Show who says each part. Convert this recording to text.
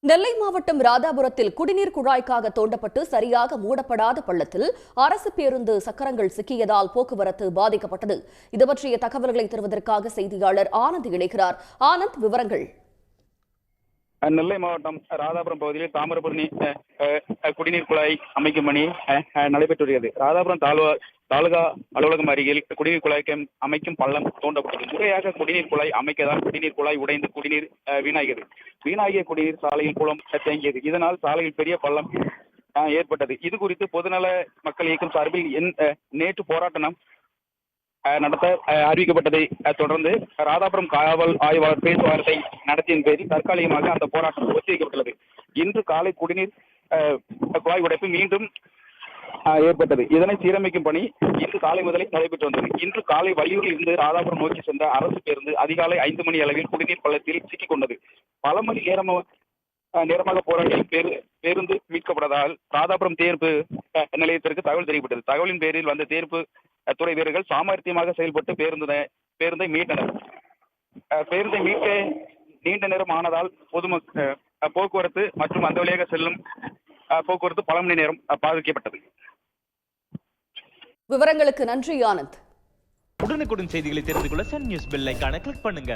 Speaker 1: நெல்லை மாவட்டம் ராதாபுரத்தில் குடிநீர் குழாய்க்காக தோண்டப்பட்டு சரியாக மூடப்படாத பள்ளத்தில் அரசு பேருந்து சக்கரங்கள் சிக்கியதால் போக்குவரத்து பாதிக்கப்பட்டது. இது பற்றிய தகவல்களை தருவதற்காக செய்தியாளர் ஆனந்த் இணைக்கிறார். ஆனந்த், விவரங்கள்.
Speaker 2: நெல்லை மாவட்டம் ராதாபுரம் பகுதியில் தாமிரபரணி குடிநீர் குழாய் அமைக்கும் பணி நடைபெற்று வருகிறது. ராதாபுரம் தாலுகா அலுவலகம் அருகில் குடிநீர் குழாய்க்கு அமைக்கும் பள்ளம் தோண்டப்பட்டது. முறையாக குடிநீர் குழாய் அமைக்கதான் குடிநீர் குழாய் உடைந்து குடிநீர் வீணாகியது. வீணாகிய குடிநீர் சாலையில் குளம் தேங்கியது. இதனால் சாலையில் பெரிய பள்ளம் ஏற்பட்டது. இது குறித்து பொதுநல மக்கள் இயக்கம் சார்பில் நேற்று போராட்டம் நடத்த அறிவிக்கப்பட்டதை தொடர்ந்து ராதாபுரம் காவல் ஆய்வாளர் பேச்சுவார்த்தை நடத்தியின் பேரில் தற்காலிகமாக அந்த போராட்டம் ஒத்திவைக்கப்பட்டுள்ளது. இன்று காலை குடிநீர் குழாய் உடைப்பு மீண்டும் ஏற்பட்டது. இதனை சீரமைக்கும் பணி இன்று காலை முதலே நடைபெற்று வந்தது. இன்று காலை வள்ளியூரில் இருந்து ராதாபுரம் நோக்கி சென்ற அரசு பேருந்து அதிகாலை 5 மணி அளவில் குடிநீர் பள்ளத்தில் சிக்கிக் கொண்டது. பல மணி நேரமாக போராட்டிய பேருந்து மீட்கப்பட்டதால் ராதாபுரம் தேர்வு நிலையத்திற்கு தகவல் தெரிவிக்கப்பட்டது. தகவலின் பேரில் வந்த தேர்வு துறை வீரர்கள் சாமர்த்தியமாக செயல்பட்டு பேருந்தை மீட்டனர். பேருந்தை மீட்க நீண்ட நேரம் ஆனதால் பொதுமக்கள் போக்குவரத்து மற்றும் அந்த வழியாக செல்லும் போக்குவரத்து பல மணி நேரம் பாதிக்கப்பட்டது.
Speaker 1: விவரங்களுக்கு நன்றி ஆனந்த்.
Speaker 3: உடனுக்குடன் செய்திகளை தெரிந்து கொள்ள சன் நியூஸ் பெல் ஐகானை கிளிக் பண்ணுங்க.